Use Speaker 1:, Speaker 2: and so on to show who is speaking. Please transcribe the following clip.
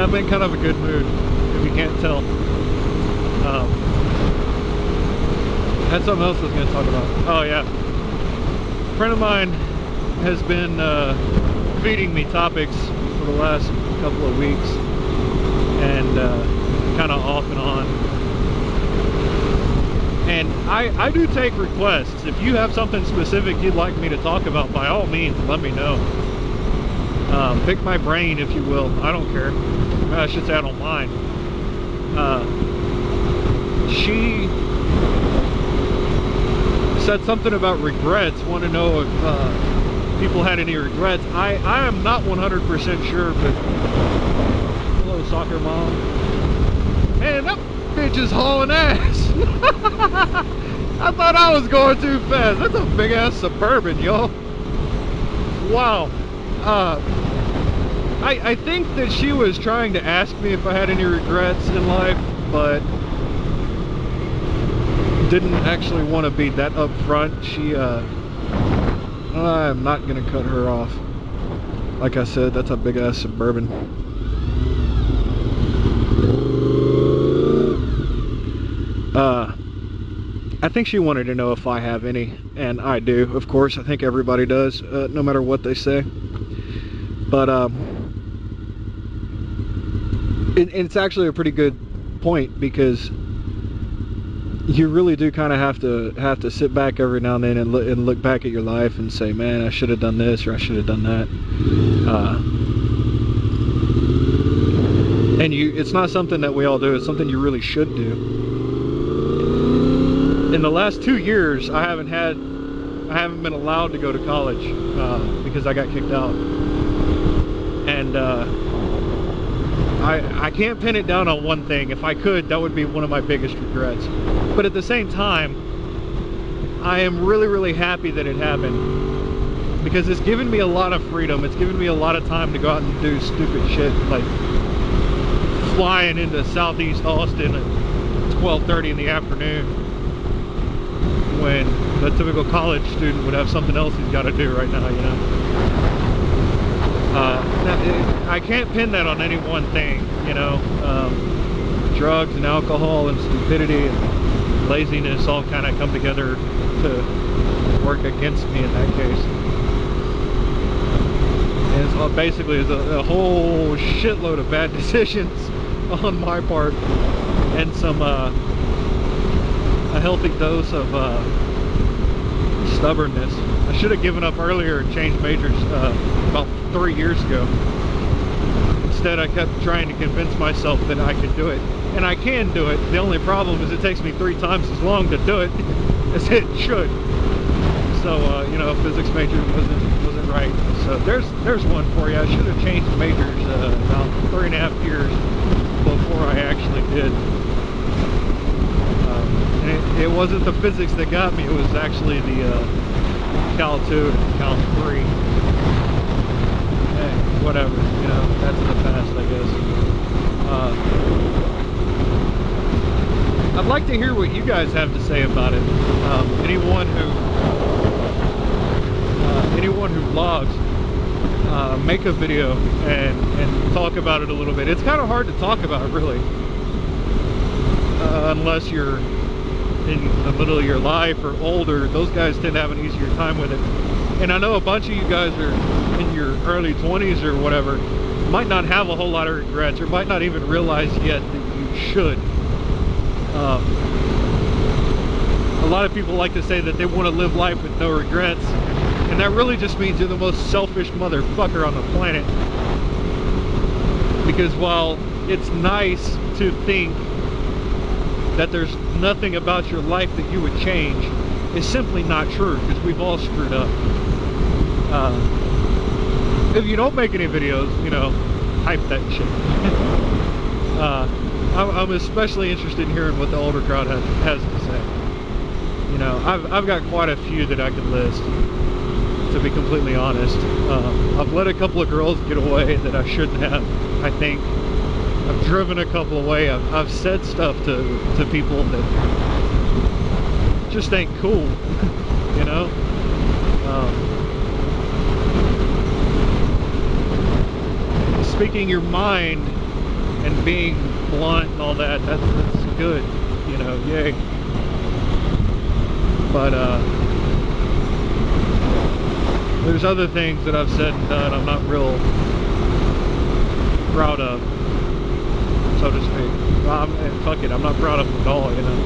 Speaker 1: I'm in kind of a good mood, if you can't tell. That's something else I was going to talk about. Oh yeah, a friend of mine has been feeding me topics for the last couple of weeks, and kind of off and on. And I do take requests. If you have something specific you'd like me to talk about, by all means, let me know. Pick my brain, if you will. I don't care. I should say I don't mind. She said something about regrets. Want to know if people had any regrets. I am not 100% sure, but hello, soccer mom. Man, that bitch is hauling ass. I thought I was going too fast. That's a big ass Suburban, yo. Wow. I think that she was trying to ask me if I had any regrets in life, but didn't actually want to be that upfront. She, I'm not gonna cut her off. Like I said, that's a big ass Suburban. I think she wanted to know if I have any, and I do, of course. I think everybody does, no matter what they say. But it's actually a pretty good point, because you really do kind of have to sit back every now and then and look back at your life and say, man, I should have done this, or I should have done that. And it's not something that we all do. It's something you really should do. In the last 2 years, I haven't been allowed to go to college because I got kicked out. And I can't pin it down on one thing. If I could, that would be one of my biggest regrets. But at the same time, I am really, really happy that it happened, because it's given me a lot of freedom. It's given me a lot of time to go out and do stupid shit, like flying into Southeast Austin at 12:30 in the afternoon, when the typical college student would have something else he's got to do right now, you know. I can't pin that on any one thing, you know. Drugs and alcohol and stupidity and laziness all kind of come together to work against me in that case. And it's basically a whole shitload of bad decisions on my part, and some a healthy dose of stubbornness. I should have given up earlier and changed majors about 3 years ago. Instead, I kept trying to convince myself that I could do it, and I can do it. The only problem is it takes me 3 times as long to do it as it should. So you know, physics major wasn't right. So there's one for you. I should have changed majors about 3.5 years before I actually did. And it wasn't the physics that got me. It was actually the Cal 2 and Cal 3. Hey, whatever, you know, that's in the past, I guess. I'd like to hear what you guys have to say about it. Anyone who vlogs, make a video and talk about it a little bit. It's kind of hard to talk about, really, unless you're in the middle of your life or older. Those guys tend to have an easier time with it. And I know a bunch of you guys are in your early 20s or whatever, might not have a whole lot of regrets, or might not even realize yet that you should. A lot of people like to say that they want to live life with no regrets, and that really just means you're the most selfish motherfucker on the planet. Because while it's nice to think that there's nothing about your life that you would change, it's simply not true, because we've all screwed up. If you don't make any videos, you know, hype that shit. I'm especially interested in hearing what the older crowd has to say. You know, I've got quite a few that I could list, to be completely honest. I've let a couple of girls get away that I shouldn't have, I think. I've driven a couple away. I've said stuff to people that just ain't cool, you know. Speaking your mind and being blunt and all that, that's good, you know, yay. But there's other things that I've said and done I'm not real proud of, so to speak. Fuck it, I'm not proud of them at all, you know.